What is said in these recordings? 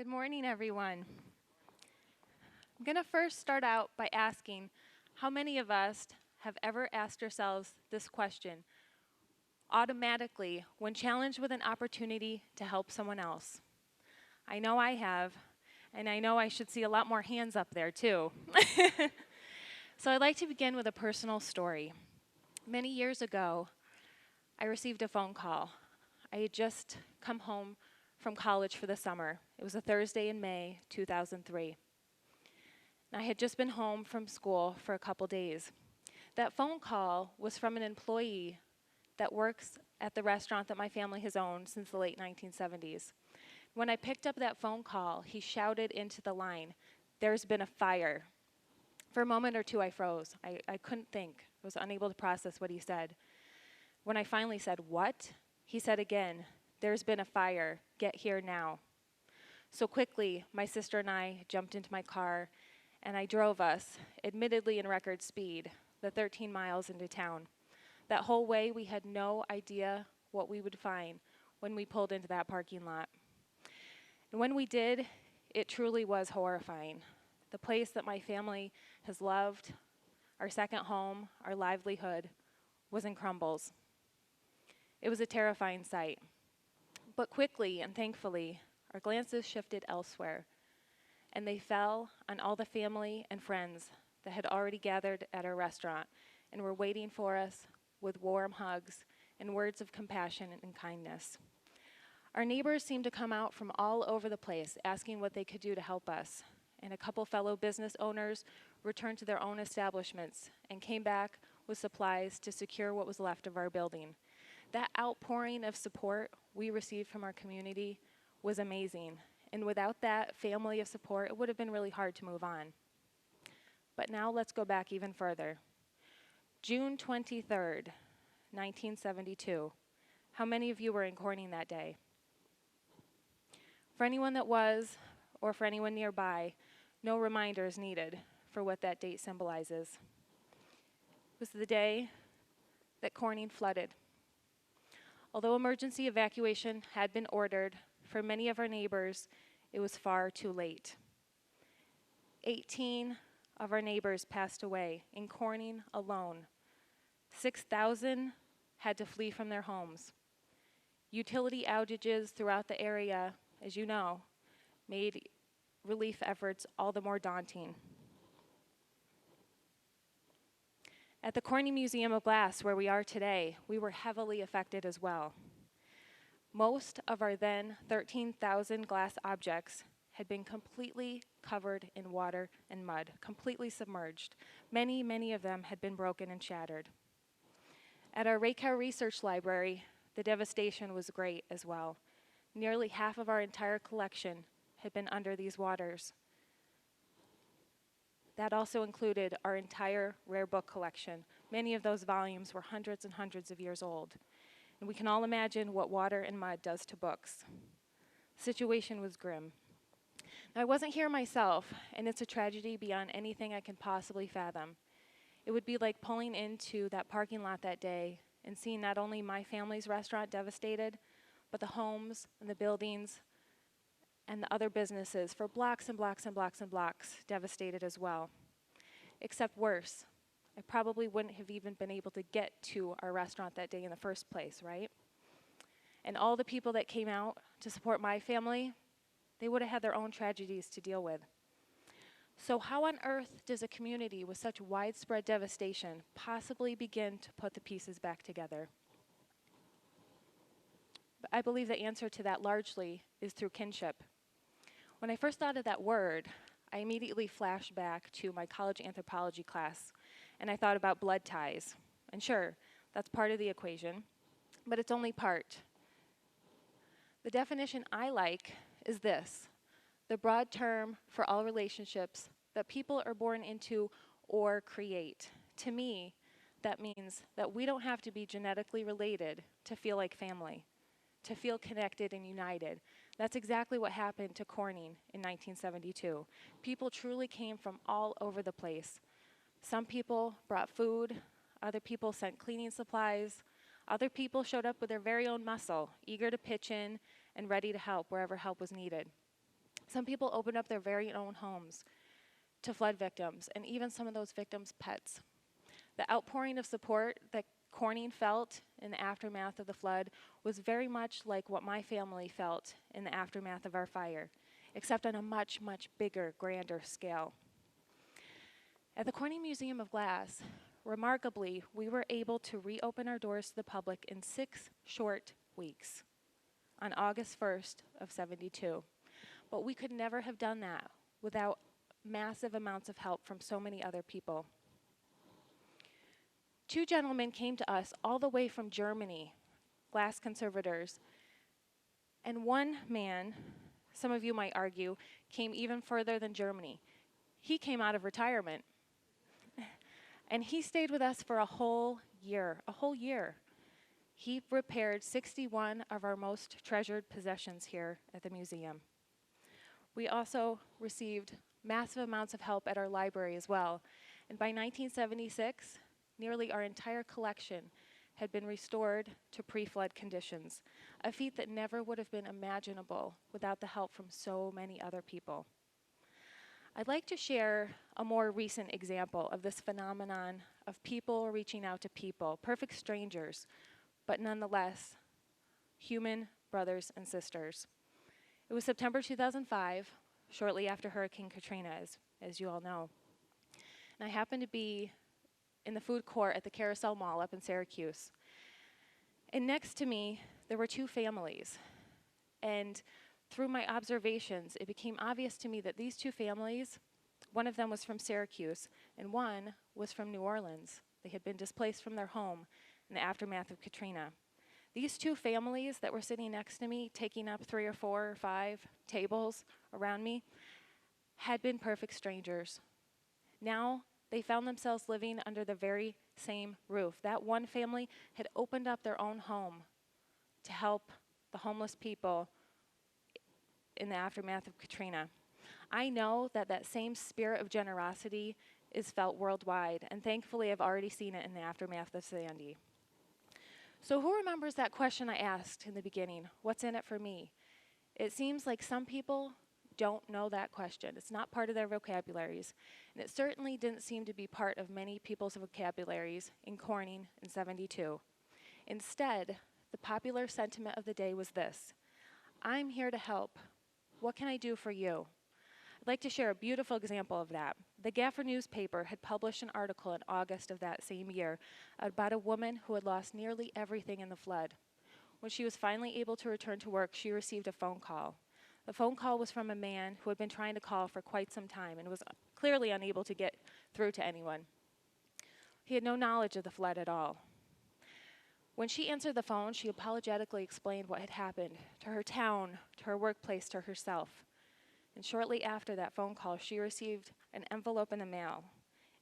Good morning, everyone. I'm going to first start out by asking how many of us have ever asked ourselves this question automatically when challenged with an opportunity to help someone else? I know I have, and I know I should see a lot more hands up there too. So I'd like to begin with a personal story. Many years ago, I received a phone call. I had just come home from college for the summer. It was a Thursday in May 2003. I had just been home from school for a couple days. That phone call was from an employee that works at the restaurant that my family has owned since the late 1970s. When I picked up that phone call, he shouted into the line, "There's been a fire." For a moment or two, I froze. I couldn't think. I was unable to process what he said. When I finally said, "What?" he said again, "There's been a fire. Get here now." So quickly, my sister and I jumped into my car, and I drove us, admittedly in record speed, the 13 miles into town. That whole way, we had no idea what we would find when we pulled into that parking lot. And when we did, it truly was horrifying. The place that my family has loved, our second home, our livelihood, was in crumbles. It was a terrifying sight. But quickly and thankfully, our glances shifted elsewhere, and they fell on all the family and friends that had already gathered at our restaurant and were waiting for us with warm hugs and words of compassion and kindness. Our neighbors seemed to come out from all over the place, asking what they could do to help us, and a couple fellow business owners returned to their own establishments and came back with supplies to secure what was left of our building. That outpouring of support we received from our community was amazing, and without that family of support, it would have been really hard to move on. But now let's go back even further. June 23rd, 1972. How many of you were in Corning that day? For anyone that was, or for anyone nearby, no reminder is needed for what that date symbolizes. It was the day that Corning flooded. Although emergency evacuation had been ordered, for many of our neighbors, it was far too late. 18 of our neighbors passed away in Corning alone. 6,000 had to flee from their homes. Utility outages throughout the area, as you know, made relief efforts all the more daunting. At the Corning Museum of Glass, where we are today, we were heavily affected as well. Most of our then 13,000 glass objects had been completely covered in water and mud, completely submerged. Many, many of them had been broken and shattered. At our Raycar Research Library, the devastation was great as well. Nearly half of our entire collection had been under these waters. That also included our entire rare book collection. Many of those volumes were hundreds and hundreds of years old. And we can all imagine what water and mud does to books. The situation was grim. Now, I wasn't here myself, and it's a tragedy beyond anything I can possibly fathom. It would be like pulling into that parking lot that day and seeing not only my family's restaurant devastated, but the homes and the buildings and the other businesses for blocks and blocks and blocks and blocks devastated as well. Except worse, I probably wouldn't have even been able to get to our restaurant that day in the first place, right? And all the people that came out to support my family, they would have had their own tragedies to deal with. So how on earth does a community with such widespread devastation possibly begin to put the pieces back together? But I believe the answer to that largely is through kinship. When I first thought of that word, I immediately flashed back to my college anthropology class, and I thought about blood ties. And sure, that's part of the equation, but it's only part. The definition I like is this: the broad term for all relationships that people are born into or create. To me, that means that we don't have to be genetically related to feel like family, to feel connected and united. That's exactly what happened to Corning in 1972. People truly came from all over the place. Some people brought food, other people sent cleaning supplies, other people showed up with their very own muscle, eager to pitch in and ready to help wherever help was needed. Some people opened up their very own homes to flood victims, and even some of those victims' pets. The outpouring of support that Corning felt in the aftermath of the flood was very much like what my family felt in the aftermath of our fire, except on a much, much bigger, grander scale. At the Corning Museum of Glass, remarkably, we were able to reopen our doors to the public in 6 short weeks on August 1st of '72. But we could never have done that without massive amounts of help from so many other people. 2 gentlemen came to us all the way from Germany, glass conservators, and one man, some of you might argue, came even further than Germany. He came out of retirement, and he stayed with us for a whole year. He repaired 61 of our most treasured possessions here at the museum. We also received massive amounts of help at our library as well, and by 1976, nearly our entire collection had been restored to pre-flood conditions, a feat that never would have been imaginable without the help from so many other people. I'd like to share a more recent example of this phenomenon of people reaching out to people, perfect strangers, but nonetheless, human brothers and sisters. It was September 2005, shortly after Hurricane Katrina, as you all know. And I happened to be in the food court at the Carousel Mall up in Syracuse. And next to me, there were 2 families. And through my observations, it became obvious to me that these 2 families, one of them was from Syracuse, and one was from New Orleans. They had been displaced from their home in the aftermath of Katrina. These 2 families that were sitting next to me, taking up 3 or 4 or 5 tables around me, had been perfect strangers. Now, they found themselves living under the very same roof. That one family had opened up their own home to help the homeless people in the aftermath of Katrina. I know that that same spirit of generosity is felt worldwide, and thankfully I've already seen it in the aftermath of Sandy. So who remembers that question I asked in the beginning? What's in it for me? It seems like some people don't know that question. It's not part of their vocabularies, and it certainly didn't seem to be part of many people's vocabularies in Corning in '72. Instead, the popular sentiment of the day was this: I'm here to help. What can I do for you? I'd like to share a beautiful example of that. The Gaffer newspaper had published an article in August of that same year about a woman who had lost nearly everything in the flood. When she was finally able to return to work, she received a phone call. The phone call was from a man who had been trying to call for quite some time and was clearly unable to get through to anyone. He had no knowledge of the flood at all. When she answered the phone, she apologetically explained what had happened to her town, to her workplace, to herself. And shortly after that phone call, she received an envelope in the mail.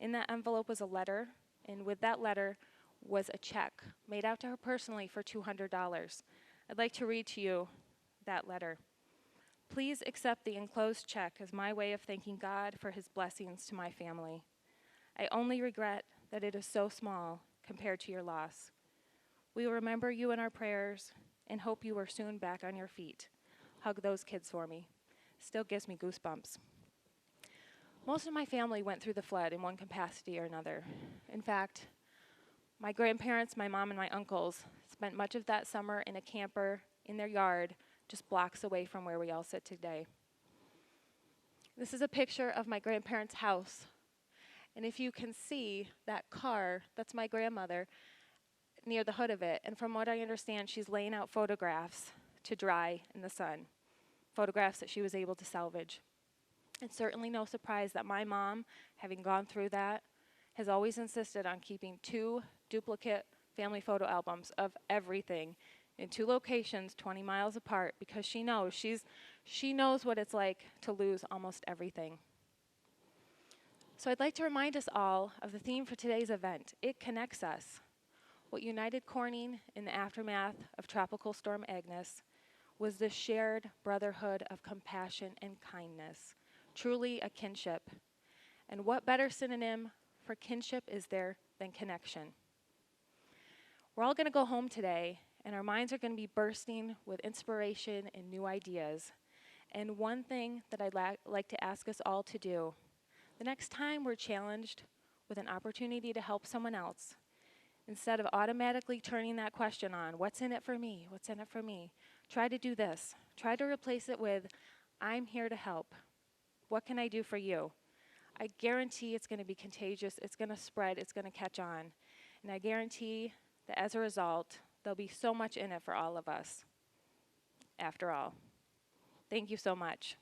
In that envelope was a letter, and with that letter was a check made out to her personally for $200. I'd like to read to you that letter. Please accept the enclosed check as my way of thanking God for his blessings to my family. I only regret that it is so small compared to your loss. We will remember you in our prayers and hope you are soon back on your feet. Hug those kids for me. Still gives me goosebumps. Most of my family went through the flood in one capacity or another. In fact, my grandparents, my mom, and my uncles spent much of that summer in a camper in their yard just blocks away from where we all sit today. This is a picture of my grandparents' house. And if you can see that car, that's my grandmother, near the hood of it. And from what I understand, she's laying out photographs to dry in the sun. Photographs that she was able to salvage. It's certainly no surprise that my mom, having gone through that, has always insisted on keeping 2 duplicate family photo albums of everything in 2 locations 20 miles apart because she knows what it's like to lose almost everything. So I'd like to remind us all of the theme for today's event. It connects us. What united Corning in the aftermath of Tropical Storm Agnes was the shared brotherhood of compassion and kindness, truly a kinship. And what better synonym for kinship is there than connection? We're all going to go home today, and our minds are going to be bursting with inspiration and new ideas. And one thing that I'd like to ask us all to do, the next time we're challenged with an opportunity to help someone else, instead of automatically turning that question on, what's in it for me? What's in it for me? Try to do this. Try to replace it with, I'm here to help. What can I do for you? I guarantee it's going to be contagious. It's going to spread. It's going to catch on. And I guarantee that as a result, there'll be so much in it for all of us. After all, thank you so much.